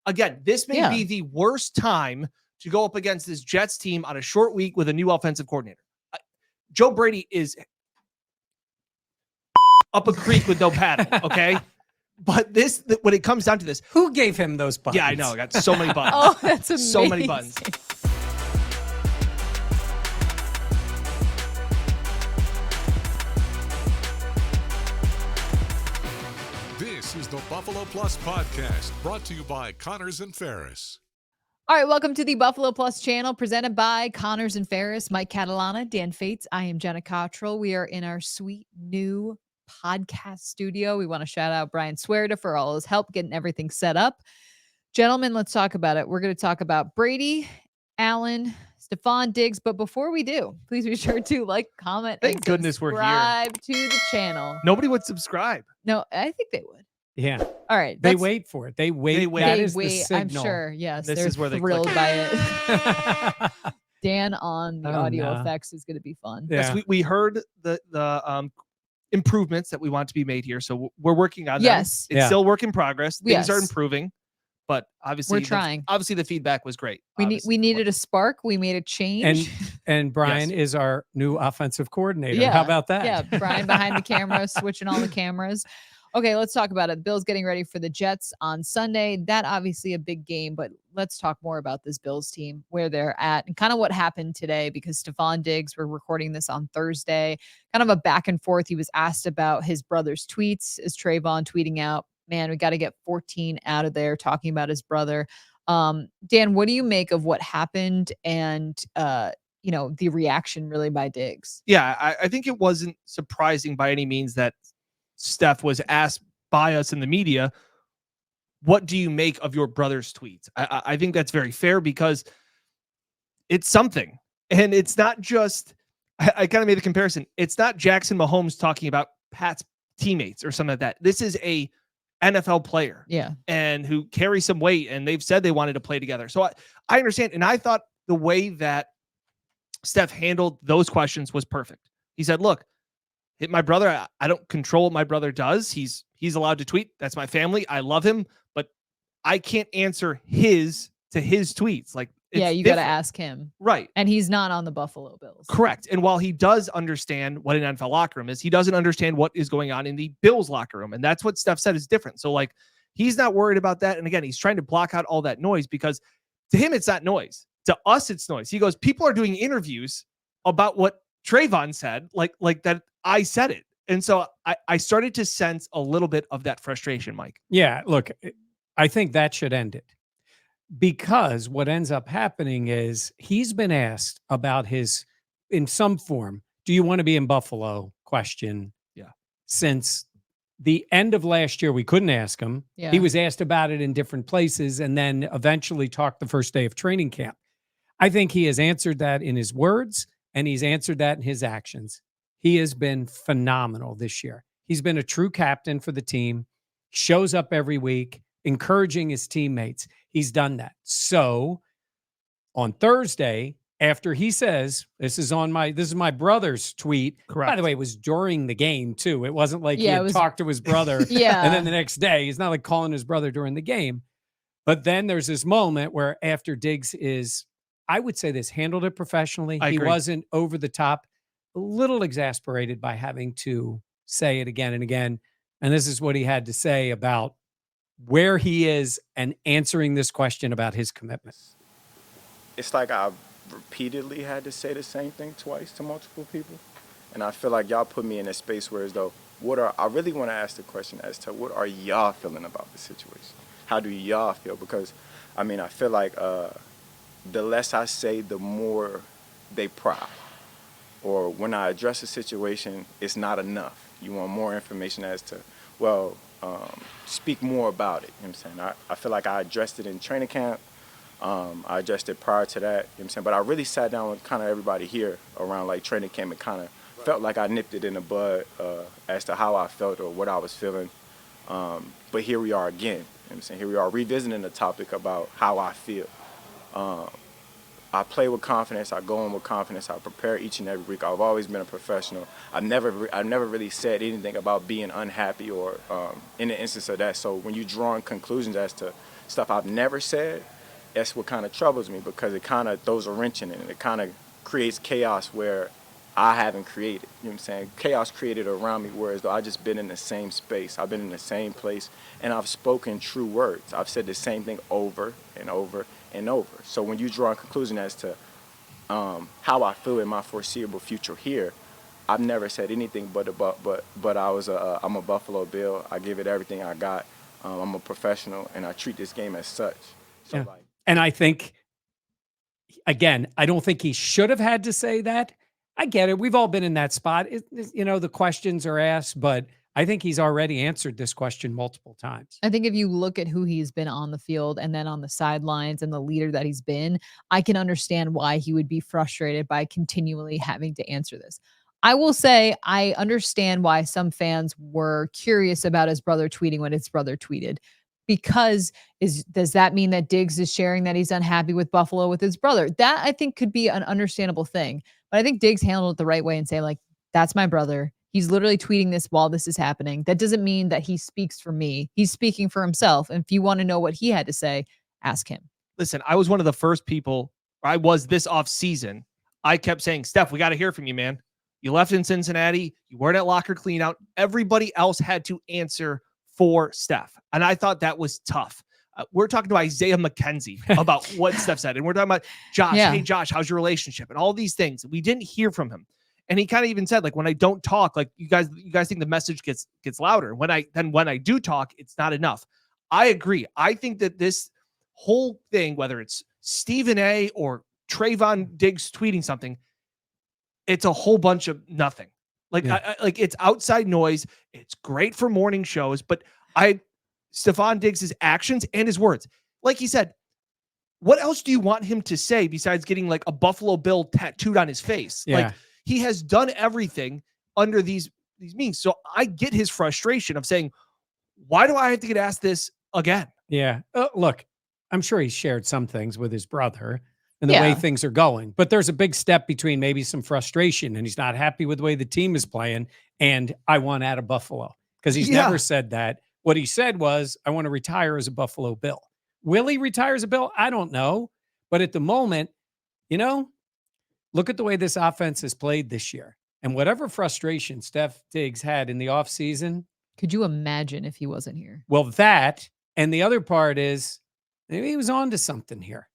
again, this may be the worst time to go up against this Jets team on a short week with a new offensive coordinator. Joe Brady is up a creek with no paddle, okay? But when it comes down to this. Who gave him those buttons? Yeah, I know. I got so many buttons. Oh, that's amazing. So many buttons. This is the Buffalo Plus Podcast, brought to you by Connors and Ferris. All right, welcome to the Buffalo Plus channel, presented by Connors and Ferris. Mike Catalana, Dan Fates. I am Jenna Cottrell. We are in our sweet new podcast studio. We want to shout out Brian Swearda for all his help getting everything set up. Gentlemen, let's talk about it. We're going to talk about Brady, Allen, Stefan Diggs. But before we do, please be sure to like, comment, Thank goodness we're here. Subscribe to the channel. Nobody would subscribe. No, I think they would. Yeah. All right. They wait for it. They wait. That is the signal. I'm sure. Yes. This they're is where they thrilled click. by it. Dan on the audio effects is going to be fun. Yeah. Yes, we heard the improvements that we want to be made here. So we're working on them. Yes. It's still work in progress. Things are Yes. improving, but obviously we're trying. Obviously the feedback was great. We needed a spark. We made a change. And Brian is our new offensive coordinator. Yeah. How about that? Yeah. Brian behind the camera, switching all the cameras. Okay, let's talk about it. Bills getting ready for the Jets on Sunday. That obviously a big game, but let's talk more about this Bills team, where they're at, and kind of what happened today, because Stefan Diggs, we're recording this on Thursday, kind of a back and forth. He was asked about his brother's tweets. Is Trayvon tweeting out, man, we got to get 14 out of there, talking about his brother. Dan, what do you make of what happened and, the reaction really by Diggs? Yeah, I think it wasn't surprising by any means that Steph was asked by us in the media, what do you make of your brother's tweets? I think that's very fair, because it's something. And it's not just, I kind of made the comparison. It's not Jackson Mahomes talking about Pat's teammates or something like that. This is a NFL player. Yeah. And who carries some weight, and they've said they wanted to play together. So I understand. And I thought the way that Steph handled those questions was perfect. He said, look, my brother, I don't control what my brother does. He's allowed to tweet. That's my family. I love him, but I can't answer his tweets. Like, you got to ask him. Right. And he's not on the Buffalo Bills. Correct. And while he does understand what an NFL locker room is, he doesn't understand what is going on in the Bills locker room. And that's what Steph said is different. So like, he's not worried about that. And again, he's trying to block out all that noise, because to him, it's not noise. To us, it's noise. He goes, people are doing interviews about what Trayvon said, like that I said it. And so I started to sense a little bit of that frustration, Mike. Yeah, look, I think that should end it, because what ends up happening is he's been asked about his, in some form, do you want to be in Buffalo question. Yeah. Since the end of last year, we couldn't ask him. Yeah. He was asked about it in different places, and then eventually talked the first day of training camp. I think he has answered that in his words, and he's answered that in his actions. He has been phenomenal this year. He's been a true captain for the team, shows up every week, encouraging his teammates. He's done that. So on Thursday, after he says, this is my brother's tweet. Correct. By the way, it was during the game too. It wasn't like he had talked to his brother. Yeah. And then the next day, he's not like calling his brother during the game. But then there's this moment where after Diggs is, I would say this, handled it professionally. I He agree. wasn't over the top, a little exasperated by having to say it again and again. And this is what he had to say about where he is and answering this question about his commitment. It's like I've repeatedly had to say the same thing twice to multiple people. And I feel like y'all put me in a space where as though, I really want to ask the question as to what are y'all feeling about the situation? How do y'all feel? Because, I mean, I feel like the less I say, the more they pry. Or when I address a situation, it's not enough. You want more information as to, speak more about it. You know what I'm saying? I feel like I addressed it in training camp. I addressed it prior to that. You know what I'm saying? But I really sat down with kind of everybody here around like training camp and kind of felt like I nipped it in the bud as to how I felt or what I was feeling. But here we are again. You know what I'm saying? Here we are revisiting the topic about how I feel. I play with confidence. I go in with confidence. I prepare each and every week. I've always been a professional. I've never really said anything about being unhappy or in the instance of that. So when you're drawing conclusions as to stuff I've never said, that's what kind of troubles me because it kind of throws a wrench in it and it kind of creates chaos where I haven't created. You know what I'm saying? Chaos created around me, whereas though I just been in the same space. I've been in the same place and I've spoken true words. I've said the same thing over and over and over. So when you draw a conclusion as to how I feel in my foreseeable future here, I've never said anything but I'm a Buffalo Bill. I give it everything I got. I'm a professional and I treat this game as such. So Yeah. like, And I think, again, I don't think he should have had to say that. I get it. We've all been in that spot. The questions are asked, but I think he's already answered this question multiple times. I think if you look at who he's been on the field and then on the sidelines and the leader that he's been, I can understand why he would be frustrated by continually having to answer this. I will say I understand why some fans were curious about his brother tweeting when his brother tweeted. Because does that mean that Diggs is sharing that he's unhappy with Buffalo with his brother? That I think could be an understandable thing. But I think Diggs handled it the right way and say, like, that's my brother. He's literally tweeting this while this is happening. That doesn't mean that he speaks for me. He's speaking for himself. And if you want to know what he had to say, ask him. Listen, I was one of the first people, I was this off season. I kept saying, Steph, we got to hear from you, man. You left in Cincinnati. You weren't at locker cleanout. Everybody else had to answer for Steph. And I thought that was tough. We're talking to Isaiah McKenzie about what Steph said. And we're talking about Josh. Yeah. Hey, Josh, how's your relationship? And all these things. We didn't hear from him. And he kind of even said, like, when I don't talk, like you guys think the message gets louder. When I do talk, it's not enough. I agree. I think that this whole thing, whether it's Stephen A or Trayvon Diggs tweeting something, it's a whole bunch of nothing. Like, Yeah. like it's outside noise. It's great for morning shows, but Stefan Diggs' actions and his words, like he said, what else do you want him to say besides getting like a Buffalo Bill tattooed on his face? Yeah. Like he has done everything under these means. So I get his frustration of saying, why do I have to get asked this again? Yeah. Look, I'm sure he shared some things with his brother and the way Yeah. things are going, but there's a big step between maybe some frustration and he's not happy with the way the team is playing and I want out of Buffalo because he's never said that. What he said was, I want to retire as a Buffalo Bill. Will he retire as a Bill? I don't know. But at the moment, look at the way this offense has played this year. And whatever frustration Steph Diggs had in the offseason. Could you imagine if he wasn't here? Well, that, and the other part is, maybe he was on to something here.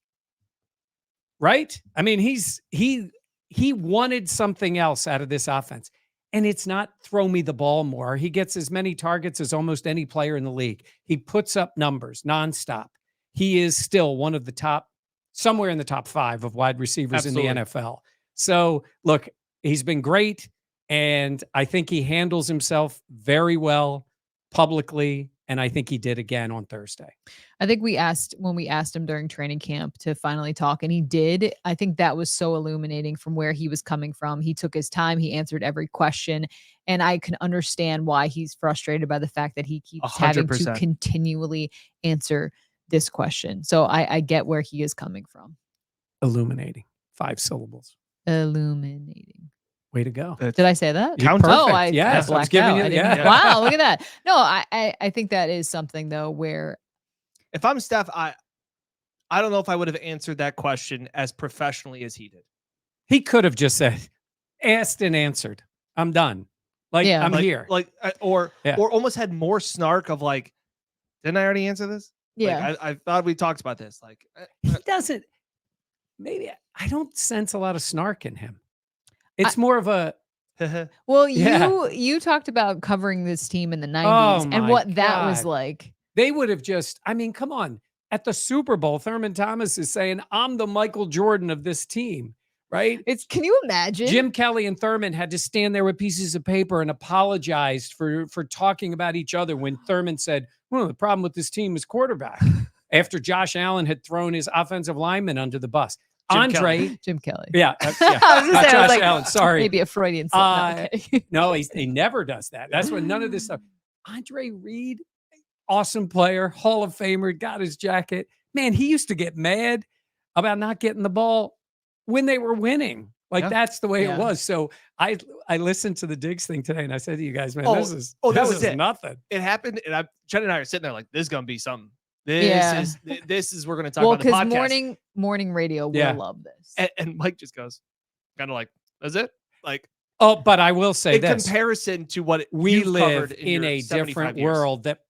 Right? I mean, he wanted something else out of this offense. And it's not throw me the ball more. He gets as many targets as almost any player in the league. He puts up numbers nonstop. He is still one of the top, somewhere in the top 5 of wide receivers in the NFL. So look, he's been great. And I think he handles himself very well publicly. And I think he did again on Thursday. I think when we asked him during training camp to finally talk, and he did. I think that was so illuminating from where he was coming from. He took his time. He answered every question. And I can understand why he's frustrated by the fact that he keeps having to 100%. continually answer this question. So I get where he is coming from. Illuminating. 5 syllables. Illuminating. Way to go. Did I say that? Count Oh, perfect. I I was blacked giving out. you- I didn't- yeah. Wow, look at that. No, I think that is something though where If I'm Steph, I don't know if I would have answered that question as professionally as he did. He could have just said, asked and answered. I'm done. Like, Yeah. I'm here. Or Yeah. almost had more snark of like, didn't I already answer this? yeah. Like, I thought we talked about this. Like, He doesn't, maybe, I don't sense a lot of snark in him. It's more of a, Well, Yeah. you talked about covering this team in the 90s Oh and my what that was God. like. they would have just, I mean, come on. At the Super Bowl, Thurman Thomas is saying, I'm the Michael Jordan of this team, right? Can you imagine? Jim Kelly and Thurman had to stand there with pieces of paper and apologized for talking about each other when Thurman said, well, the problem with this team is quarterback. After Josh Allen had thrown his offensive lineman under the bus. Jim Jim Kelly. Yeah. I was Not gonna say, I was Josh like, Allen, sorry. Maybe a Freudian slip. No, okay. No, he never does that. That's when none of this stuff. Andre Reed, awesome player, Hall of Famer, got his jacket. Man, he used to get mad about not getting the ball when they were winning. Like, Yeah. that's the way Yeah. it was. So I listened to the Diggs thing today and I said to you guys, man, Oh, this is that was is it. nothing. it happened, and Jen and I are sitting there like, this is gonna be something. This is we're going to talk Well, about the because podcast. morning radio will Yeah. love this. And Mike just goes, kind of like, is it? Like, Oh, but I will say in this. comparison to what We you've live covered in your a 75 different years. world that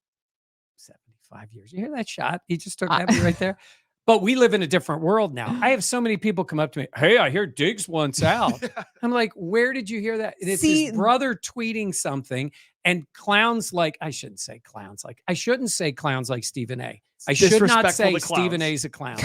75 years. You hear that shot? He just took that right there. But we live in a different world now. I have so many people come up to me. Hey, I hear Diggs wants out. I'm like, where did you hear that? And it's his brother tweeting something, and clowns like, I shouldn't say clowns like Stephen A. I should not say Stephen A is a clown.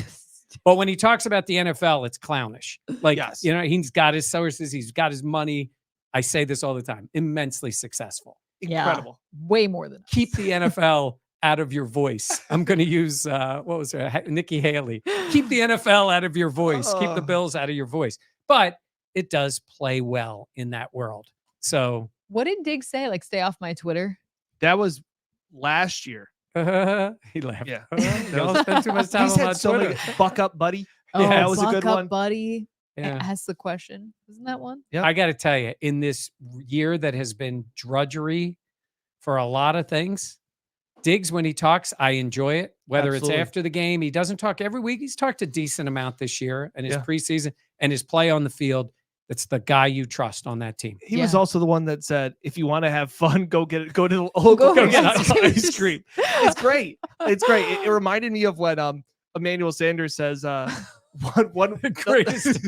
But when he talks about the NFL, it's clownish. Like, Yes. He's got his sources, he's got his money. I say this all the time. Immensely successful. Incredible. Yeah, way more than us. Keep the NFL out of your voice. I'm going to use, what was her? Nikki Haley. Keep the NFL out of your voice. Keep the Bills out of your voice. But it does play well in that world. So. What did Diggs say? Like, stay off my Twitter? That was last year. He laughed. Yeah. Don't spend too much time He's on had so Twitter. many, buck up, buddy. Oh, that was a good buck up, one. buddy. Yeah. Ask the question. Isn't that one? Yep. I got to tell you, in this year that has been drudgery for a lot of things, Diggs, when he talks, I enjoy it. Whether Absolutely. it's after the game, he doesn't talk every week. He's talked a decent amount this year, and his Yeah. preseason and his play on the field. It's the guy you trust on that team. He was Yeah. also the one that said, if you want to have fun, go to the local, Go go get ice ice cream. It's great. It's great. It reminded me of when Emmanuel Sanders says, one Greatest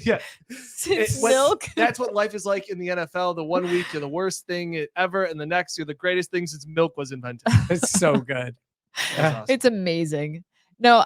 yeah. Since What- milk. That's what life is like in the NFL. The 1 week you're the worst thing ever, and the next you're the greatest thing since milk was invented. It's so good. That's awesome. It's amazing. No,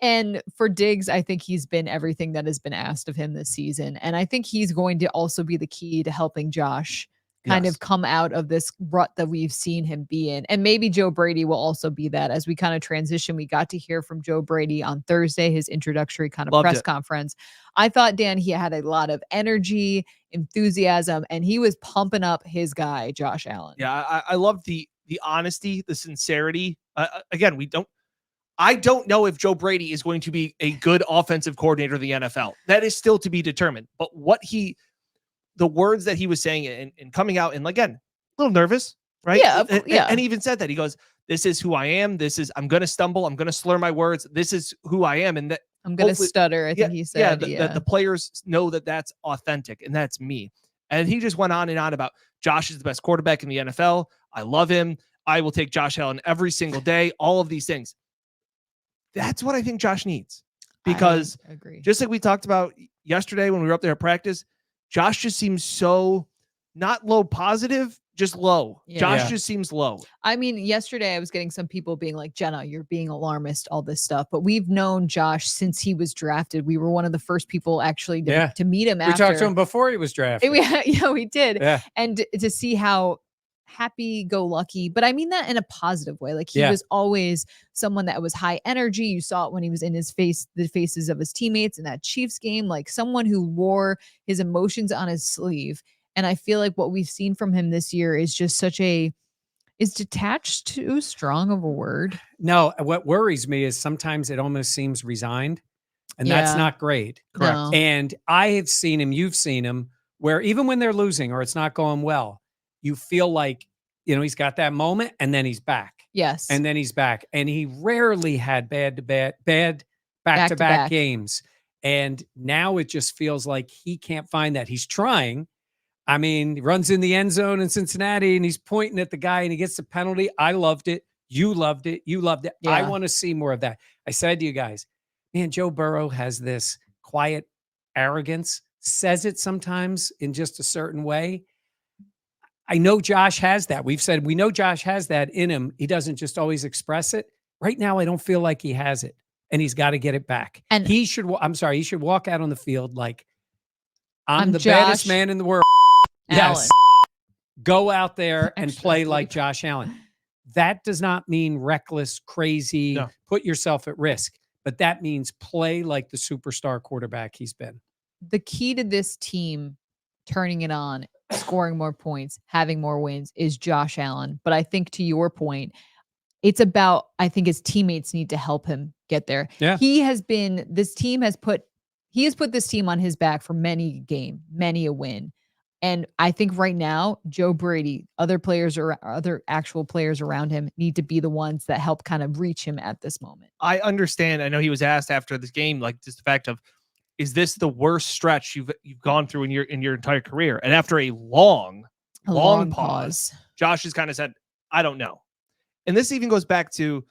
and for Diggs, I think he's been everything that has been asked of him this season. And I think he's going to also be the key to helping Josh kind Yes. of come out of this rut that we've seen him be in. And maybe Joe Brady will also be that as we kind of transition. We got to hear from Joe Brady on Thursday, his introductory kind of Loved press it. conference. I thought, Dan, he had a lot of energy, enthusiasm, and he was pumping up his guy, Josh Allen. Yeah, I love the honesty, the sincerity. Again, I don't know if Joe Brady is going to be a good offensive coordinator of the NFL. That is still to be determined. But the words that he was saying and coming out, and again, a little nervous, right? Yeah, And he even said that. He goes, "This is who I am. I'm going to stumble. I'm going to slur my words. This is who I am." And that I'm going to hopefully- stutter, I think he said. the players know that that's authentic and that's me. And he just went on and on about Josh is the best quarterback in the NFL. I love him. I will take Josh Allen every single day. All of these things. That's what I think Josh needs, because I agree. just like we talked about yesterday when we were up there at practice, Josh just seems so not low positive, just low. Yeah. Josh Yeah. just seems low. I mean, yesterday I was getting some people being like, Jenna, you're being alarmist, all this stuff. But we've known Josh since he was drafted. We were one of the first people actually to meet him We after. talked to him before he was drafted. We did. Yeah. And to see how happy-go-lucky, but I mean that in a positive way. Like he Yeah. was always someone that was high energy. You saw it when he was in the faces of his teammates in that Chiefs game, like someone who wore his emotions on his sleeve. And I feel like what we've seen from him this year is just is detached too strong of a word. No, what worries me is sometimes it almost seems resigned, and that's Yeah. not great. Correct. No. And I have seen him, you've seen him, where even when they're losing or it's not going well, you feel like, he's got that moment and then he's back. Yes. And then he's back. And he rarely had bad back-to-back Back-to-back. games. And now it just feels like he can't find that. He's trying. I mean, he runs in the end zone in Cincinnati and he's pointing at the guy and he gets the penalty. I loved it. You loved it. You loved it. I Yeah. want to see more of that. I said to you guys, man, Joe Burrow has this quiet arrogance, says it sometimes in just a certain way. I know Josh has that. We've said we know Josh has that in him. He doesn't just always express it. Right now, I don't feel like he has it, and he's got to get it back. And- he should. I'm sorry. He should walk out on the field like I'm the Josh baddest man in the world. Allen. Yes. Go out there and Extra play sleep. like Josh Allen. That does not mean reckless, crazy, No. put yourself at risk, but that means play like the superstar quarterback he's been. The key to this team turning it on, scoring more points, having more wins is Josh Allen. But I think to your point, it's about, I think his teammates need to help him get there. Yeah. He has put this team on his back for many a win. And I think right now, Joe Brady, other players or other actual players around him need to be the ones that help kind of reach him at this moment. I understand. I know he was asked after this game, like just the fact of, is this the worst stretch you've gone through in your entire career? And after a long pause, Josh has kind of said, I don't know. And this even goes back to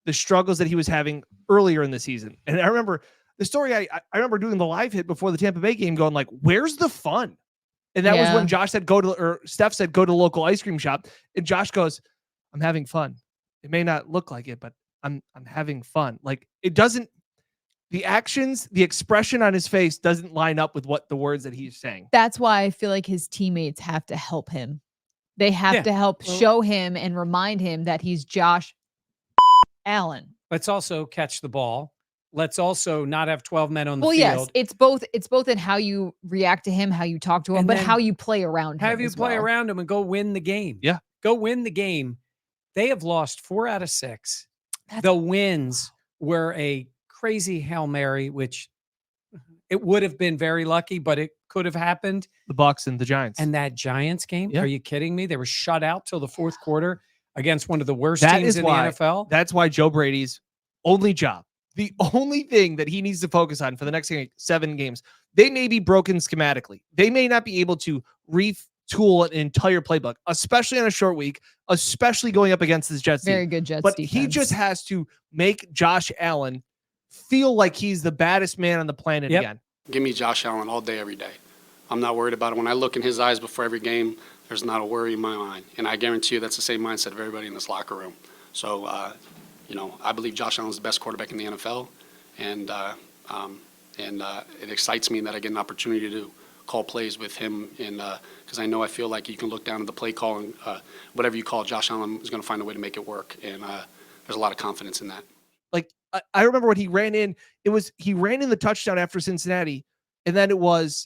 the struggles that he was having earlier in the season. And I remember the story, I remember doing the live hit before the Tampa Bay game going like, where's the fun? And that was when Josh said, Steph said, go to the local ice cream shop. And Josh goes, I'm having fun. It may not look like it, but I'm having fun. Like it doesn't, the actions, the expression on his face doesn't line up with what the words that he's saying. That's why I feel like his teammates have to help him. They have to help show him and remind him that he's Josh Allen. Let's also catch the ball. Let's also not have 12 men on the field. Yes, it's both in how you react to him, how you talk to him, but how you play around him. How you play around him and go win the game. Yeah. Go win the game. They have lost 4 out of 6. The wins were a crazy Hail Mary, which it would have been very lucky, but it could have happened. The Bucs and the Giants. And that Giants game, Yeah. are you kidding me? They were shut out till the fourth quarter against one of the worst teams in the NFL. That's why Joe Brady's only job, the only thing that he needs to focus on for the next 7 games, they may be broken schematically. They may not be able to retool an entire playbook, especially on a short week, especially going up against this Jets team. Very good Jets But defense. he just has to make Josh Allen feel like he's the baddest man on the planet again. Give me Josh Allen all day, every day. I'm not worried about it. When I look in his eyes before every game, there's not a worry in my mind. And I guarantee you that's the same mindset of everybody in this locker room. So, I believe Josh Allen's the best quarterback in the NFL. And it excites me that I get an opportunity to call plays with him. And because I feel like you can look down at the play call and whatever you call, Josh Allen is going to find a way to make it work. And there's a lot of confidence in that. Like I remember when he ran in, he ran in the touchdown after Cincinnati, and then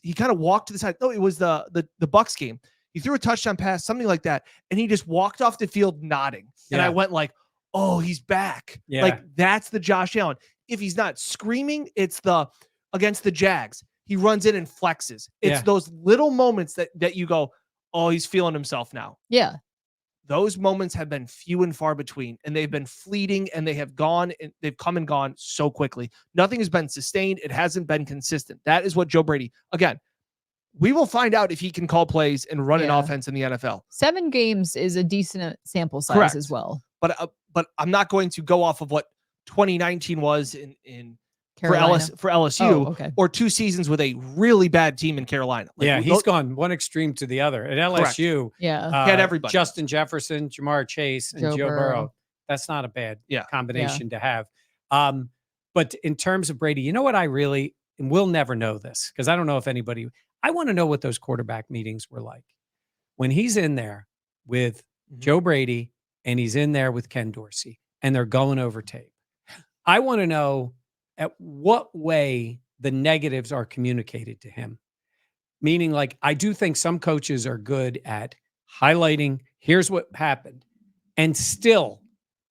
he kind of walked to the side. No, it was the Bucs game. He threw a touchdown pass, something like that, and he just walked off the field nodding. And I went like, oh, he's back. Yeah. Like that's the Josh Allen. If he's not screaming, it's against the Jags. He runs in and flexes. It's those little moments that you go, oh, he's feeling himself now. Yeah. Those moments have been few and far between, and they've been fleeting, and they've come and gone so quickly. Nothing has been sustained. It hasn't been consistent. That is what Joe Brady, again, we will find out if he can call plays and run an offense in the NFL. 7 games is a decent sample size as well. But I'm not going to go off of what 2019 was in for LSU or 2 seasons with a really bad team in Carolina. Like, he's gone one extreme to the other. At LSU, he had everybody. Justin Jefferson, Jamar Chase, and Joe Burrow. That's not a bad combination to have. But in terms of Brady, you know what and we'll never know this because I don't know if anybody, I want to know what those quarterback meetings were like. When he's in there with Joe Brady and he's in there with Ken Dorsey and they're going over tape. I want to know at what way the negatives are communicated to him. Meaning, like, I do think some coaches are good at highlighting, here's what happened, and still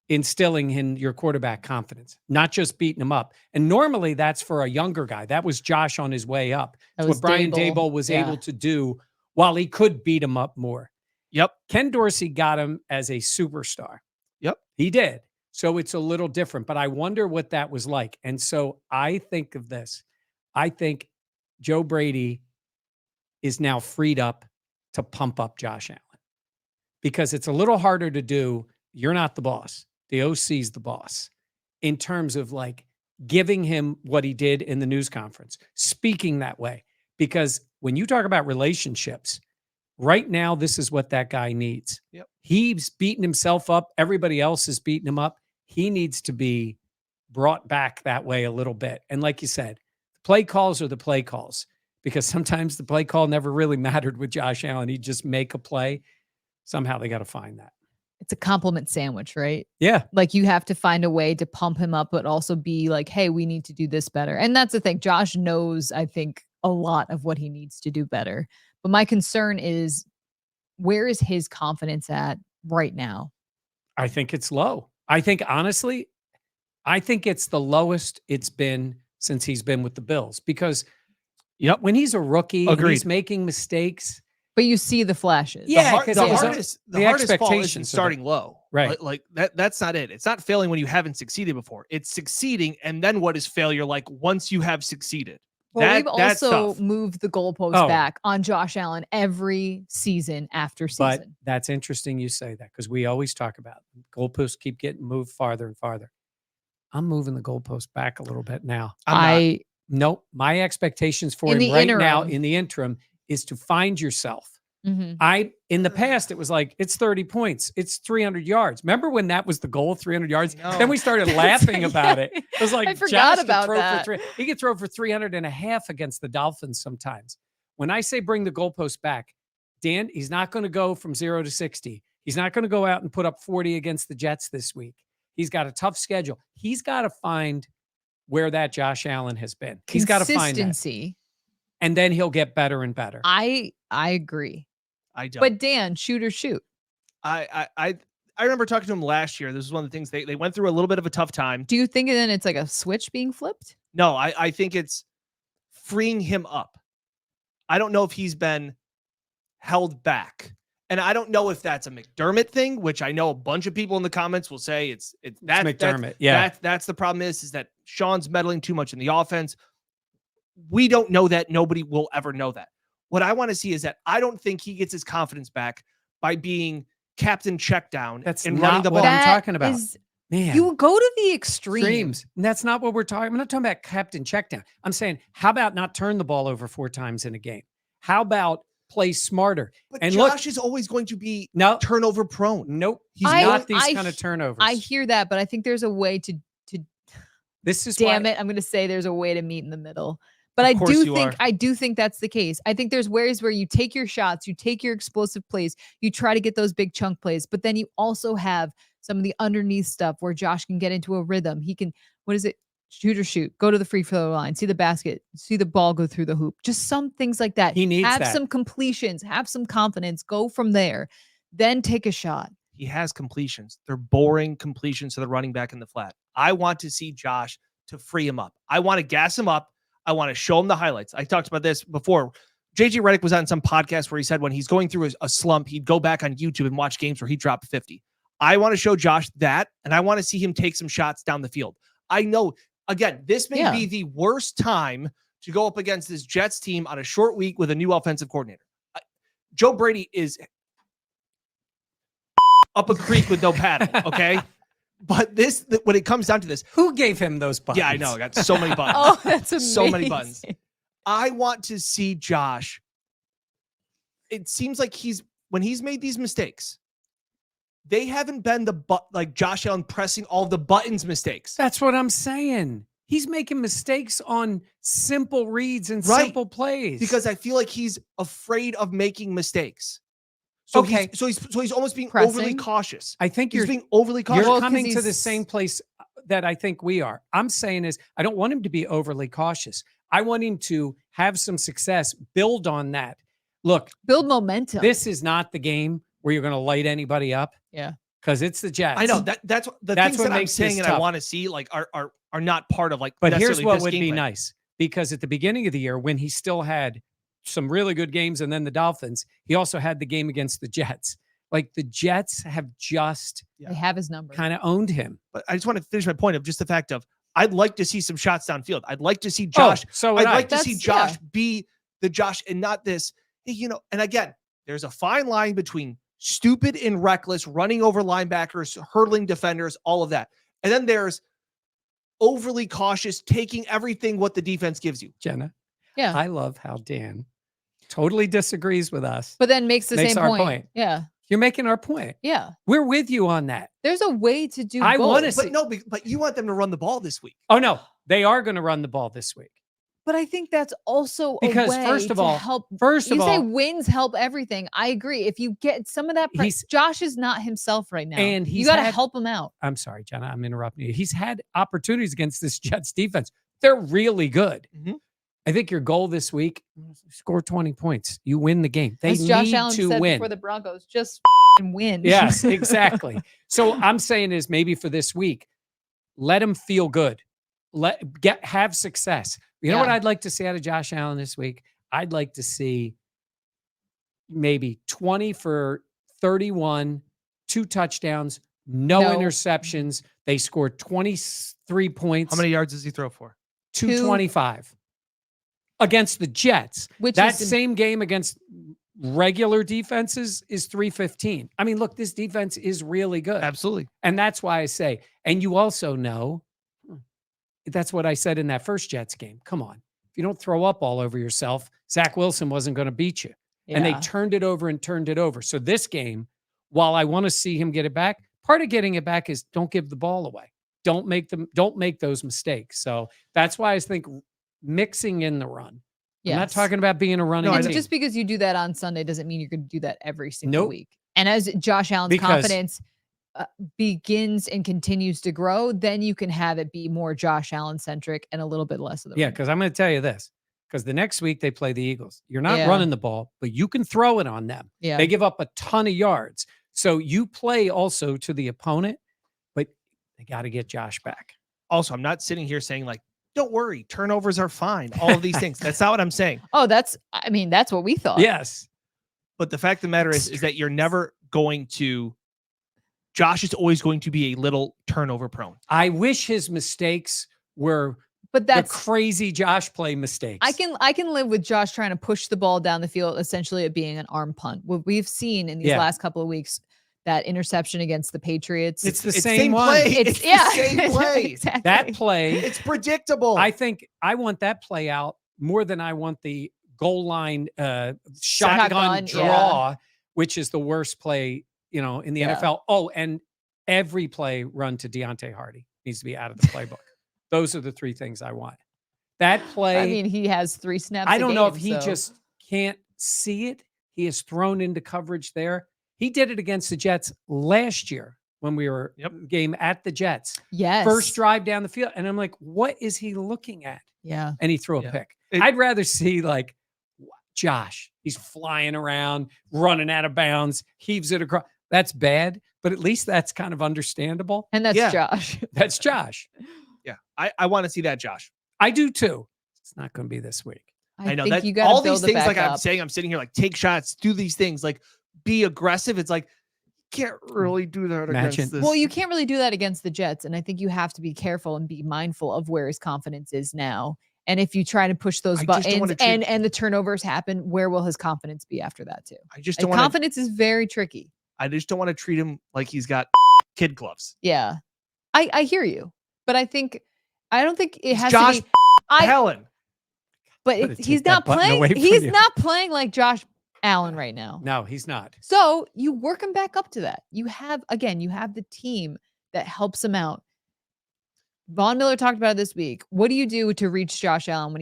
instilling in your quarterback confidence, not just beating him up. And normally that's for a younger guy. That was Josh on his way up. That's what Brian Daboll was able to do while he could beat him up more. Yep. Ken Dorsey got him as a superstar. Yep. He did. So it's a little different, but I wonder what that was like. And so I think of this. I think Joe Brady is now freed up to pump up Josh Allen because it's a little harder to do. You're not the boss. The OC's the boss in terms of like giving him what he did in the news conference, speaking that way. Because when you talk about relationships, right now, this is what that guy needs. Yep. He's beating himself up. Everybody else is beating him up. He needs to be brought back that way a little bit. And like you said, the play calls are the play calls because sometimes the play call never really mattered with Josh Allen. He'd just make a play. Somehow they got to find that. It's a compliment sandwich, right? Yeah. Like you have to find a way to pump him up, but also be like, hey, we need to do this better. And that's the thing. Josh knows, I think, a lot of what he needs to do better. But my concern is, where is his confidence at right now? I think it's low. I think, honestly, it's the lowest it's been since he's been with the Bills. Because when he's a rookie and he's making mistakes, But you see the flashes. Yeah, the 'cause it was hardest, the the hardest fall expectations isn't of it. starting low. Right. Like that's not it. It's not failing when you haven't succeeded before. It's succeeding, and then what is failure like once you have succeeded? Well, we've That's also tough. moved the goalpost Oh. back on Josh Allen every season after But season. that's interesting you say that because we always talk about goalposts keep getting moved farther and farther. I'm moving the goalpost back a little bit now. I'm not. Nope. My expectations for In him the right now interim. in the interim is to find yourself. Mhm. In the past, it was like, it's 30 points. It's 300 yards. Remember when that was the goal, 300 yards? No. Then we started laughing about it. It was like, I forgot Josh could about throw that. he could throw for 300 and a half against the Dolphins sometimes. When I say bring the goalpost back, Dan, he's not going to go from 0 to 60. He's not going to go out and put up 40 against the Jets this week. He's got a tough schedule. He's got to find where that Josh Allen has been. He's got to find that. Consistency. And then he'll get better and better. I agree. I don't. But Dan, shoot or shoot. I remember talking to him last year. This was one of the things they went through a little bit of a tough time. Do you think then it's like a switch being flipped? No, I think it's freeing him up. I don't know if he's been held back. And I don't know if that's a McDermott thing, which I know a bunch of people in the comments will say it's McDermott. Yeah. That's the problem is that Sean's meddling too much in the offense. We don't know that. Nobody will ever know that. What I want to see is that I don't think he gets his confidence back by being captain check down That's and not running the what ball. I'm talking about. Man. You go to the extreme. Extremes. And that's not what we're talking. I'm not talking about captain check down. I'm saying, how about not turn the ball over 4 times in a game? How about play smarter? But And Josh is always going to be no, turnover prone. nope. He's not these I kind of turnovers. I hear that, but I think there's a way to This is damn why, it. I'm going to say there's a way to meet in the middle. But Of course you are. I do think that's the case. I think there's ways where you take your shots, you take your explosive plays, you try to get those big chunk plays, but then you also have some of the underneath stuff where Josh can get into a rhythm. He can, what is it? Shoot or shoot, go to the free throw line, see the basket, see the ball go through the hoop. Just some things like that. He needs have that. some completions, have some confidence, go from there, then take a shot. He has completions. They're boring completions to the running back in the flat. I want to see Josh to free him up. I want to gas him up. I want to show him the highlights. I talked about this before. JJ Redick was on some podcast where he said when he's going through a slump, he'd go back on YouTube and watch games where he dropped 50. I want to show Josh that, and I want to see him take some shots down the field. I know, again, this may be the worst time to go up against this Jets team on a short week with a new offensive coordinator. Joe Brady is up a creek with no paddle, okay? But when it comes down to this, who gave him those buttons? yeah, I know. I got so many buttons. Oh, that's amazing. So many buttons. I want to see Josh. It seems like when he's made these mistakes, they haven't been like Josh Allen pressing all the buttons mistakes. That's what I'm saying. He's making mistakes on simple reads and Right. simple plays. Because I feel like he's afraid of making mistakes. So Okay. he's almost being Pressing. overly cautious. I think He's you're being overly cautious. You're Well, 'cause coming to the he's- same place that I think we are. I'm saying is I don't want him to be overly cautious. I want him to have some success, build on that. Look, Build momentum. this is not the game where you're going to light anybody up. Yeah. Because it's the Jets. I know that's the That's things what that I'm makes saying this and I tough. want to see like are not part of like. But here's necessarily what this would game be plan. nice, because at the beginning of the year, when he still had some really good games and then the Dolphins, he also had the game against the Jets. Like the Jets have just Yeah. They have his number. kind of owned him. But I just want to finish my point of just the fact of I'd like to see some shots downfield. I'd like to see Josh. so would I'd I. like to see That's- Josh be the Josh and not this, and again, there's a fine line between stupid and reckless, running over linebackers, hurdling defenders, all of that. And then there's overly cautious, taking everything what the defense gives you. Jenna. Yeah. I love how Dan totally disagrees with us. But then makes the Makes same our point. point. Yeah. You're making our point. Yeah. We're with you on that. There's a way to do I both. wanna see- But no, but you want them to run the ball this week. Oh, no. They are going to run the ball this week. But I think that's also Because a way first of to all- help. First You of say all, wins help everything. I agree. If you get some of that, Josh is not himself right now, And you he's got to had- help him out. I'm sorry, Jenna, I'm interrupting you. He's had opportunities against this Jets defense. They're really good. Mhm. I think your goal this week, score 20 points. You win the game. They As Josh need Allen to said win. before the Broncos, just win. Yes, exactly. So I'm saying is maybe for this week, let him feel good. Have success. You know what Yeah. I'd like to see out of Josh Allen this week? I'd like to see maybe 20 for 31, 2 touchdowns, no interceptions. They scored 23 points. How many yards does he throw for? 225 against the Jets. Which that is same game against regular defenses is 315. I mean, look, this defense is really good. Absolutely. And that's why I say, and you also know, that's what I said in that first Jets game. Come on. If you don't throw up all over yourself, Zach Wilson wasn't going to beat you. Yeah. And they turned it over and turned it over. So this game, while I want to see him get it back, part of getting it back is don't give the ball away. Don't make those mistakes. So that's why I think mixing in the run. I'm not talking about being a running team. Just because you do that on Sunday doesn't mean you're going to do that every single week. And as Josh Allen's confidence begins and continues to grow, then you can have it be more Josh Allen centric and a little bit less of the run. Because I'm going to tell you this. Because the next week they play the Eagles. You're not running the ball, but you can throw it on them. Yeah. They give up a ton of yards. So you play also to the opponent, but they got to get Josh back. Also, I'm not sitting here saying like, don't worry, turnovers are fine. All of these things. That's not what I'm saying. Oh, that's what we thought. Yes. But the fact of the matter is that you're never going to, Josh is always going to be a little turnover prone. I wish his mistakes were that's the crazy Josh play mistakes. I can live with Josh trying to push the ball down the field, essentially it being an arm punt. What we've seen in these last couple of weeks, that interception against the Patriots. It's the same one. Play. It's the same play. Exactly. That play. It's predictable. I think I want that play out more than I want the goal line shotgun draw, which is the worst play, in the NFL. Oh, and every play run to Deontay Hardy needs to be out of the playbook. Those are the 3 things I want. That play. I mean, he has 3 snaps. I don't know if he just can't see it. He is thrown into coverage there. He did it against the Jets last year when we were game at the Jets. Yes. First drive down the field. And I'm like, what is he looking at? Yeah. And he threw a pick. I'd rather see like Josh. He's flying around, running out of bounds, heaves it across. That's bad, but at least that's kind of understandable. And that's Josh. That's Josh. Yeah. I want to see that, Josh. I do too. It's not going to be this week. I know think that you gotta all build these it things, back like up. I'm saying, I'm sitting here like take shots, do these things, like be aggressive. It's like, you can't really do that against this. Well, you can't really do that against the Jets. And I think you have to be careful and be mindful of where his confidence is now. And if you try to push those buttons and the turnovers happen, where will his confidence be after that too? I just don't want confidence is very tricky. I just don't want to treat him like he's got kid gloves. Yeah. I hear you. But I don't think it has Josh to be Allen. But he's not playing. He's not playing like Josh Allen right now. No, he's not. So you work him back up to that. You have the team that helps him out. Von Miller talked about it this week. What do you do to reach Josh Allen when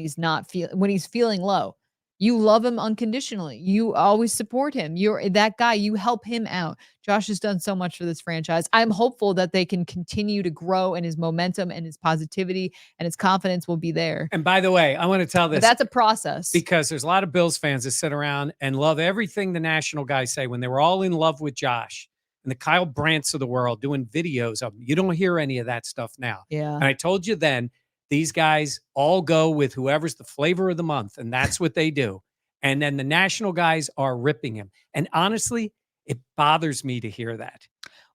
he's feeling low? You love him unconditionally. You always support him. You're that guy. You help him out. Josh has done so much for this franchise. I'm hopeful that they can continue to grow, and his momentum and his positivity and his confidence will be there. And by the way, I want to tell this. But that's a process. Because there's a lot of Bills fans that sit around and love everything the national guys say when they were all in love with Josh and the Kyle Brandts of the world doing videos of him. You don't hear any of that stuff now. Yeah. And I told you then, these guys all go with whoever's the flavor of the month, and that's what they do. And then the national guys are ripping him. And honestly, it bothers me to hear that.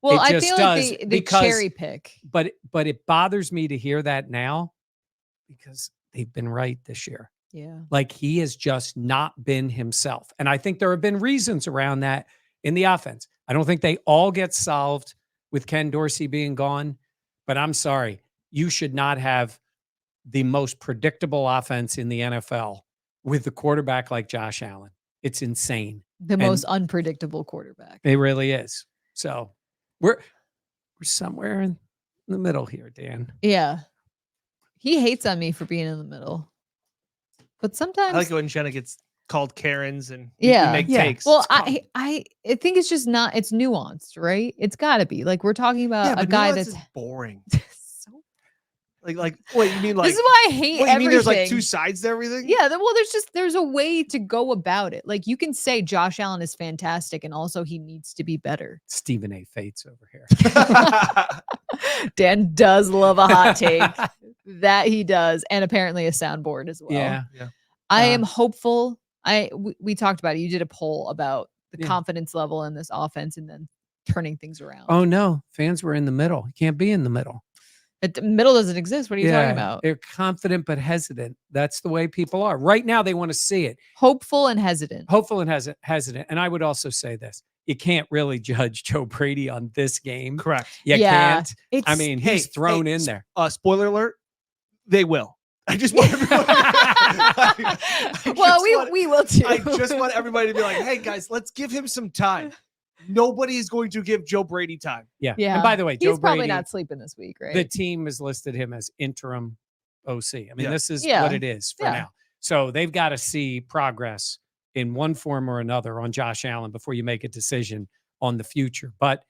Well, I feel like the cherry pick. But it bothers me to hear that now because they've been right this year. Yeah. Like he has just not been himself. And I think there have been reasons around that in the offense. I don't think they all get solved with Ken Dorsey being gone, but I'm sorry. You should not have the most predictable offense in the NFL with the quarterback like Josh Allen. It's insane. The most unpredictable quarterback. It really is. So we're somewhere in the middle here, Dan. Yeah. He hates on me for being in the middle. But sometimes I like it when Jenna gets called Karens and make takes. Well, I think it's just not, it's nuanced, right? It's gotta be. Like we're talking about a guy that's boring. Like what you mean? Like this is why I hate everything. You mean there's like 2 sides to everything? Yeah. Well, there's a way to go about it. Like you can say Josh Allen is fantastic, and also he needs to be better. Stephen A. Fates over here. Dan does love a hot take. That he does, and apparently a soundboard as well. Yeah. I am hopeful. We talked about it. You did a poll about the Yeah. confidence level in this offense and then turning things around. Oh no, fans were in the middle. You can't be in the middle. The middle doesn't exist. What are you talking about? They're confident but hesitant. That's the way people are. Right now, they want to see it. Hopeful and hesitant. Hopeful and hesitant. And I would also say this. You can't really judge Joe Brady on this game. Correct. You Yeah, can't. I mean, he's thrown in there. Spoiler alert, they will. I just want everybody. We will too. I just want everybody to be like, hey guys, let's give him some time. Nobody is going to give Joe Brady time. Yeah. Yeah. And by the way, He's Joe probably Brady, not sleeping this week, right? the team has listed him as interim OC. I mean, Yeah. this is Yeah. what it is for Yeah. now. So they've got to see progress in one form or another on Josh Allen before you make a decision on the future. But,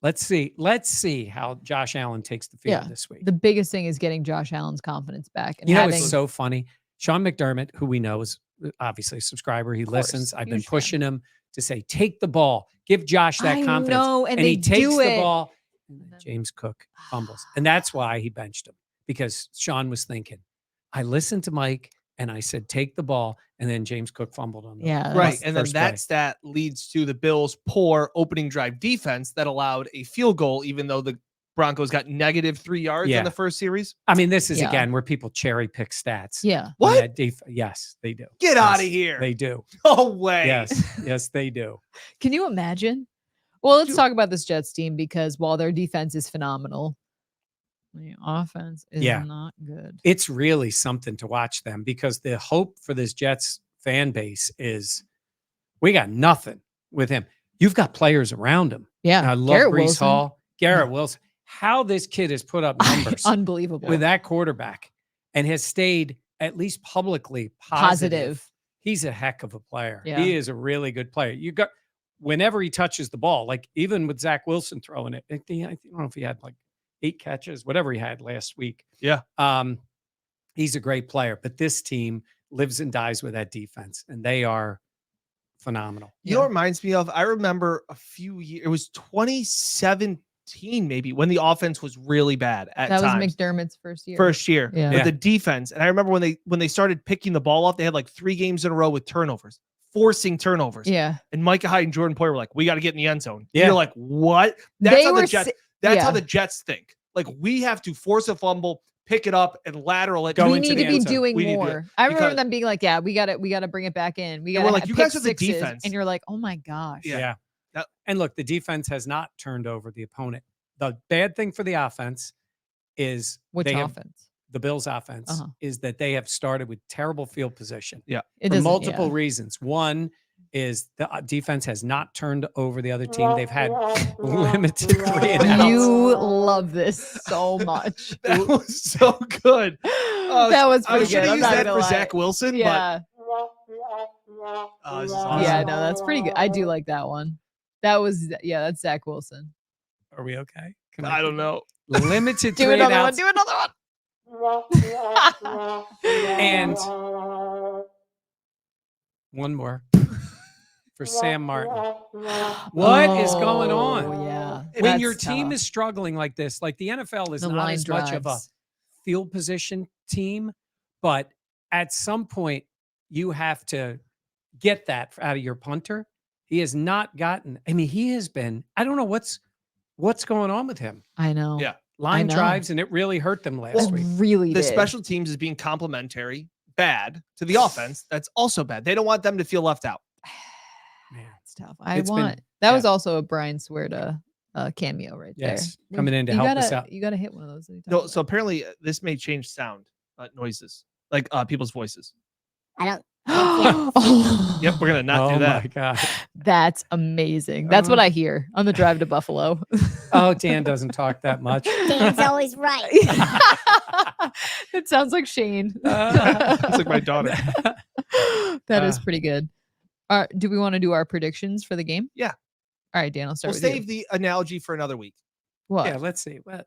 let's see. Let's see how Josh Allen takes the field this week. The biggest thing is getting Josh Allen's confidence back. And It's so funny. Sean McDermott, who we know is obviously a subscriber, he listens. I've been Huge fan. pushing him to say, take the ball, give Josh that I confidence. know, and he they takes do the it. ball. And then James Cook fumbles. And that's why he benched him, because Sean was thinking, I listened to Mike and I said, take the ball. And then James Cook fumbled on the Right. first And then play. that stat leads to the Bills' poor opening drive defense that allowed a field goal, even though the Broncos got -3 yards in the first series. I mean, this is Yeah. again where people cherry pick stats. Yeah. on What? that yes, they do. Get Yes, out of here. They do. No way. Yes, they do. Can you imagine? Well, let's talk about this Jets team because while their defense is phenomenal, the offense is not good. It's really something to watch them, because the hope for this Jets fan base is we got nothing with him. You've got players around him. Yeah. And I love Garrett Brees Wilson. Hall, Garrett Wilson. How this kid has put up numbers Unbelievable. with that quarterback and has stayed at least publicly positive. He's a heck of a player. Yeah. He is a really good player. You got whenever he touches the ball, like even with Zach Wilson throwing it, I don't know if he had like 8 catches, whatever he had last week. Yeah. He's a great player, but this team lives and dies with that defense, and they are phenomenal. You know what it reminds me of? I remember a few years, it was 2017 maybe, when the offense was really bad at That times. was McDermott's first year. First year. Yeah. But the defense, and I remember when they started picking the ball off, they had like 3 games in a row with turnovers, forcing turnovers. Yeah. And Micah Hyde and Jordan Poyer were like, we got to get in the end zone. Yeah. You're like, what? That's They how the were Jets. si- That's how yeah. the Jets think. Like, we have to force a fumble, pick it up, and lateral it. Go We into need the to be end zone. doing We need to do more. it. I remember Because- them being like, "Yeah, we got to bring it back in. We And got we're to like, you guys are the sixes." defense. And you're like, "Oh my gosh." Yeah. And look, the defense has not turned over the opponent. The bad thing for the offense is Which they have- offense? the Bills' offense Uh-huh. is that they have started with terrible field position It for doesn't- multiple yeah. reasons. One is the defense has not turned over the other team. They've had limited 3 and outs. You love this so much. That was so good. That was I pretty should good. have I'm used not that gonna for lie. Zach Wilson, Yeah. but this is awesome. Yeah, no, that's pretty good. I do like that one. That's Zach Wilson. Are we okay? Can I don't know. Limited Do 3 and another one. outs. Do another one. And one more for Sam Martin. What is going on? Oh, yeah. When That's your team tough. is struggling like this, like the NFL is The not line as much of a drives. field position team, but at some point you have to get that out of your punter. He has not gotten, I mean, he has been, I don't know what's going on with him. I know. Yeah. Line know. drives, and it really hurt them last It week. really The did. special teams is being complementary bad to the offense. That's also bad. They don't want them to feel left out. Man. It's tough. I It's been- want that was also a Brian Swearta cameo right Yes, there. coming in to You help gotta, us out. You got to hit one of those. anytime. No, so apparently this may change sound noises, like people's voices. I don't. Oh, Yep, we're gonna not oh do that. my God. That's amazing. That's what I hear on the drive to Buffalo. Oh, Dan doesn't talk that much. Dan's always right. It sounds like Shane. It's like my daughter. That is pretty good. Do we want to do our predictions for the game? Yeah. All right, Dan, I'll start We'll with you. save the analogy for another week. What? Yeah, let's see. Well,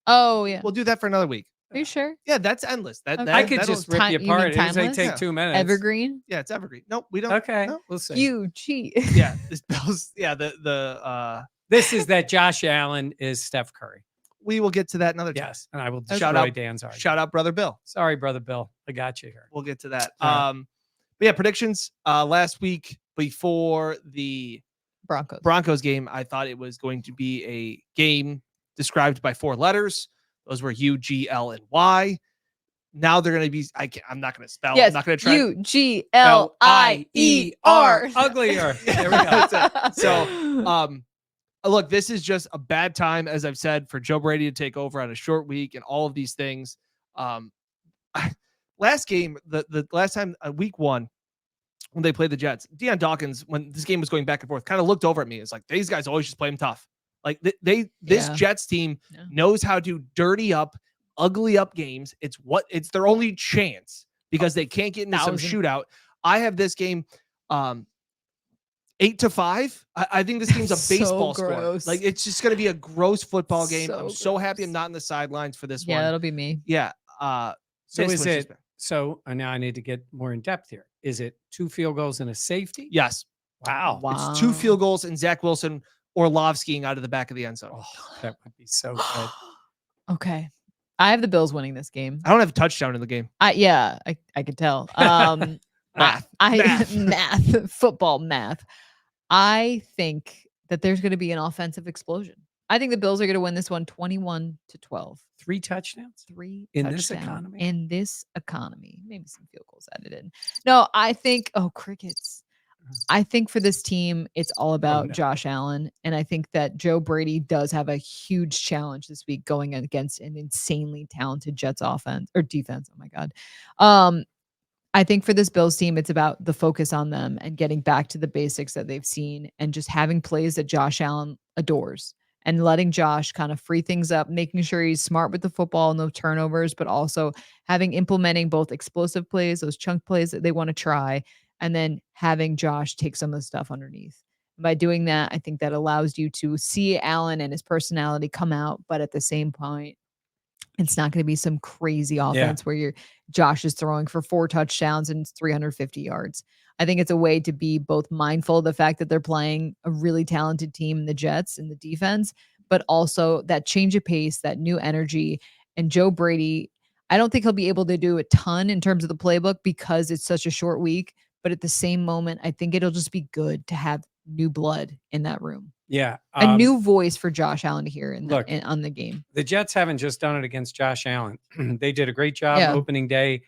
Oh, yeah. We'll do that for another week. Are you sure? Yeah, that's endless. That, Okay. that I could that'll- just rip Time- you you mean apart. It would timeless? take Yeah. 2 minutes. Evergreen? Yeah, it's evergreen. Nope, we don't. Okay, no. we'll see. You cheat. Yeah, this Bills. Yeah, the This is that Josh Allen is Steph Curry. we will get to that another time. Yes, and I will Shout destroy out- Dan's argument. Shout out, brother Bill. Sorry, brother Bill. I got you here. We'll get to that. All right. But yeah, predictions. Last week before the Broncos game, I thought it was going to be a game described by 4 letters. Those were U, G, L, and Y. Now they're going to be, I'm not going to spell. Yes, I'm not going to try. UGLIER. Uglier. There we go. So, look, this is just a bad time, as I've said, for Joe Brady to take over on a short week and all of these things. Last game, the last time, week 1, when they played the Jets, Deion Dawkins, when this game was going back and forth, kind of looked over at me. It's like, these guys always just play them tough. Like this Jets team knows how to dirty up, ugly up games. It's their only chance because they can't get into some shootout. I have this game 8-5. I think this game's a baseball score. Like, it's just going to be a gross football game. I'm so happy I'm not in the sidelines for this one. Yeah, that'll be me. Yeah. So is it? So now I need to get more in depth here. Is it 2 field goals and a safety? Yes. Wow. It's 2 field goals and Zach Wilson Orlovskying out of the back of the end zone. Oh, that would be so good. Okay. I have the Bills winning this game. I don't have a touchdown in the game. I could tell. Math. Football math. I think that there's going to be an offensive explosion. I think the Bills are going to win this one 21-12. 3 touchdowns? 3 in touchdowns this economy? In this economy. Maybe some field goals added in. No, I think, crickets. I think for this team, it's all about Josh Allen. And I think that Joe Brady does have a huge challenge this week going against an insanely talented Jets offense or defense. Oh my God. I think for this Bills team, it's about the focus on them and getting back to the basics that they've seen and just having plays that Josh Allen adores and letting Josh kind of free things up, making sure he's smart with the football, no turnovers, but also implementing both explosive plays, those chunk plays that they want to try, and then having Josh take some of the stuff underneath. By doing that, I think that allows you to see Allen and his personality come out, but at the same point, it's not going to be some crazy offense where Josh is throwing for 4 touchdowns and 350 yards. I think it's a way to be both mindful of the fact that they're playing a really talented team in the Jets and the defense, but also that change of pace, that new energy. And Joe Brady, I don't think he'll be able to do a ton in terms of the playbook because it's such a short week. But at the same moment, I think it'll just be good to have new blood in that room. Yeah. A new voice for Josh Allen to hear on the game. The Jets haven't just done it against Josh Allen. They did a great job opening day.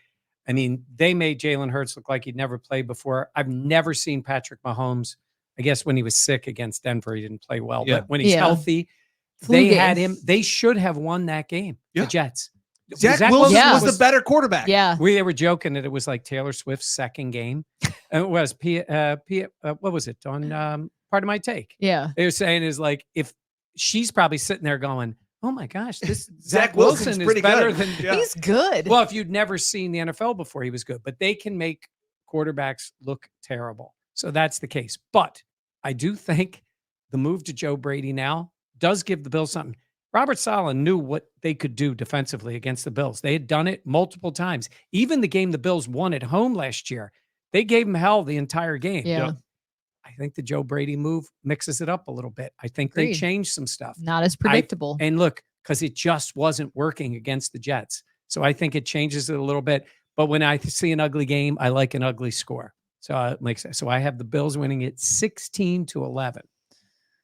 I mean, they made Jalen Hurts look like he'd never played before. I've never seen Patrick Mahomes. I guess when he was sick against Denver, he didn't play well. Yeah. But when he's healthy, they had him. They should have won that game, the Jets. Zach Wilson was the better quarterback. Yeah. They were joking that it was like Taylor Swift's second game. And it was what was it on Part of My Take? Yeah. They were saying is like, if she's probably sitting there going, oh my gosh, this Zach Wilson is better good. than He's good. Well, if you'd never seen the NFL before, he was good, but they can make quarterbacks look terrible. So that's the case. But I do think the move to Joe Brady now does give the Bills something. Robert Saleh knew what they could do defensively against the Bills. They had done it multiple times. Even the game the Bills won at home last year, they gave them hell the entire game. Yeah. I think the Joe Brady move mixes it up a little bit. I think they changed some stuff. Not as predictable. And look, because it just wasn't working against the Jets. So I think it changes it a little bit. But when I see an ugly game, I like an ugly score. So it makes sense. So I have the Bills winning it 16-11.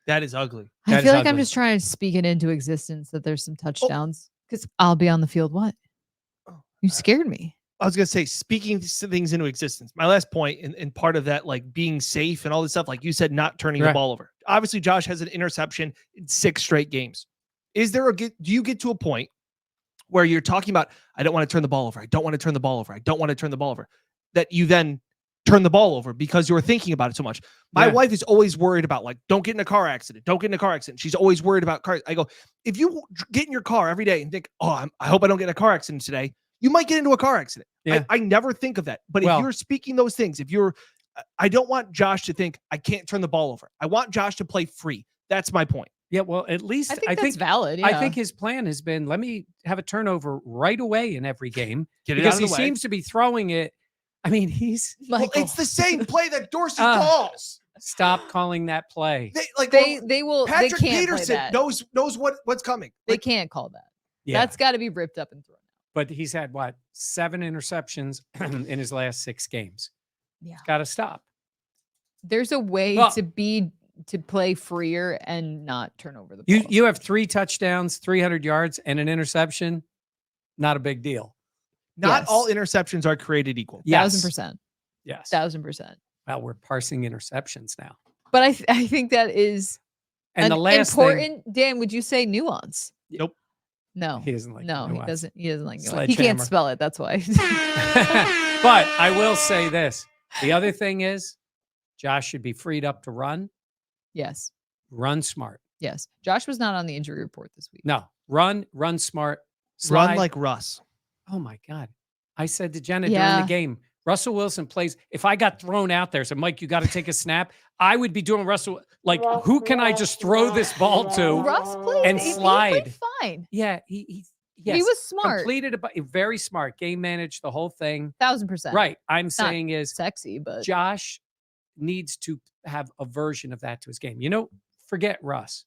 That is ugly. I feel like I'm just trying to speak it into existence that there's some touchdowns because I'll be on the field. What? You scared me. I was going to say, speaking things into existence, my last point and part of that, like being safe and all this stuff, like you said, not turning the ball over. Obviously, Josh has an interception in 6 straight games. Do you get to a point where you're talking about, I don't want to turn the ball over. I don't want to turn the ball over. I don't want to turn the ball over, that you then turn the ball over because you're thinking about it so much. My wife is always worried about, like, don't get in a car accident. Don't get in a car accident. She's always worried about cars. I go, if you get in your car every day and think, I hope I don't get in a car accident today, you might get into a car accident. Yeah. I never think of that. But if you're speaking those things, I don't want Josh to think I can't turn the ball over. I want Josh to play free. That's my point. Yeah, well, at least I think that's valid. Yeah. I think his plan has been, let me have a turnover right away in every game. Get it because out of the he way. seems to be throwing it. I mean, it's the same play that Dorsey calls. Stop calling that play. They will. Patrick they can't Peterson play that. knows what's coming. They can't call that. Yeah. That's got to be ripped up and thrown out. But he's had 7 interceptions in his last 6 games. Yeah. It's got to stop. There's a way Well- to play freer and not turn over the You ball. you have 3 touchdowns, 300 yards, and an interception. Not a big deal. Not Yes. all interceptions are created equal. Yes. 1,000%. Yes. 1,000%. Well, we're parsing interceptions now. But I think that is And an the last thing, important. Dan, would you say nuance? Nope. No, he doesn't like no, he nuance. doesn't. He doesn't like nuance. He Sledgehammer. can't spell it. That's why. But I will say this. The other thing is Josh should be freed up to run. Yes, Run smart. yes. Josh was not on the injury report this week. No, run smart. Slide. Run like Russ. Oh my God. I said to Jenna during Yeah. the game, Russell Wilson plays. If I got thrown out there, so Mike, you got to take a snap. I would be doing Russell. Like, who can I just throw this ball to? Russ played And he slide. played fine. Yeah, yes, He was smart. Completed very smart. Game managed the whole thing. 1,000%. Right. I'm saying is Sexy, but Josh needs to have a version of that to his game. You know, forget Russ.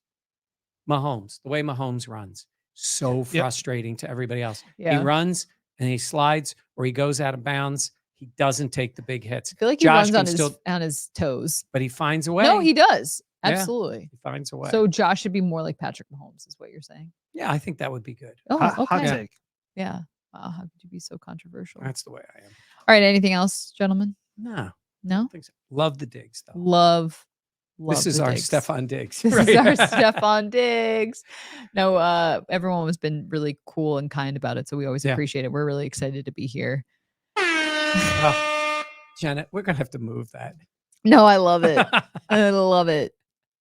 Mahomes, the way Mahomes runs, so frustrating to everybody else. Yeah. He runs and he slides or he goes out of bounds. He doesn't take the big hits. I feel like he Josh runs can on his toes. but he finds a way. No, he does. Yeah. Absolutely. He finds a way. So Josh should be more like Patrick Mahomes, is what you're saying. yeah, I think that would be good. Oh, Hot okay. take. Yeah. Wow, how could you be so controversial? That's the way I am. All right. Anything else, gentlemen? No, I No. don't think so. Love the Diggs though. Love. This is the our Diggs. Stefan Diggs. This right is our now. Stefan Diggs. No, everyone has been really cool and kind about it, so we always Yeah. appreciate it. We're really excited to be here. Oh, Janet, we're gonna have to move that. No, I love it. I love it.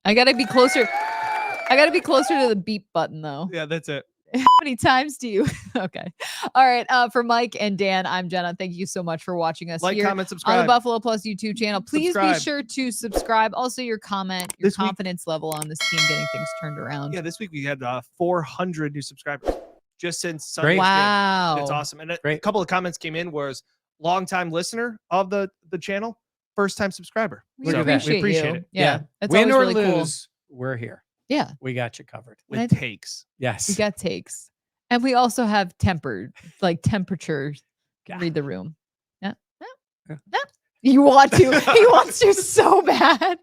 I gotta be closer. I gotta be closer to the beep button though. Yeah, that's it. How many times do you? Okay. All right. For Mike and Dan, I'm Jenna. Thank you so much for watching us Like, here comment, on the subscribe. Buffalo Plus YouTube channel. Please Subscribe. be sure to subscribe. Also, your comment, your This week- confidence level on this team getting things turned around. Yeah, this week we had 400 new subscribers just since Sunday's Great. game. Wow. It's awesome. And a Great. couple of comments came in was longtime listener of the channel, first time subscriber. We Look at that. appreciate, We appreciate you. it. Yeah. That's Win always or really cool. lose, we're here. Yeah. We got you covered. With And takes. Yes. We got takes. And we also have temperature. Read the room. Yeah. Yeah. Yeah. You want to. He wants to so bad.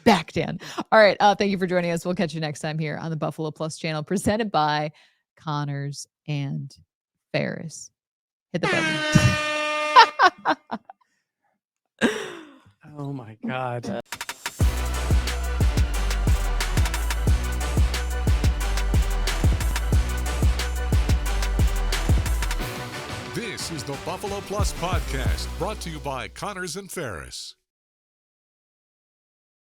Back, Dan. All right. Thank you for joining us. We'll catch you next time here on the Buffalo Plus channel, presented by Connors and Ferris. Hit the button. Oh my God. This is the Buffalo Plus Podcast, brought to you by Connors and Ferris.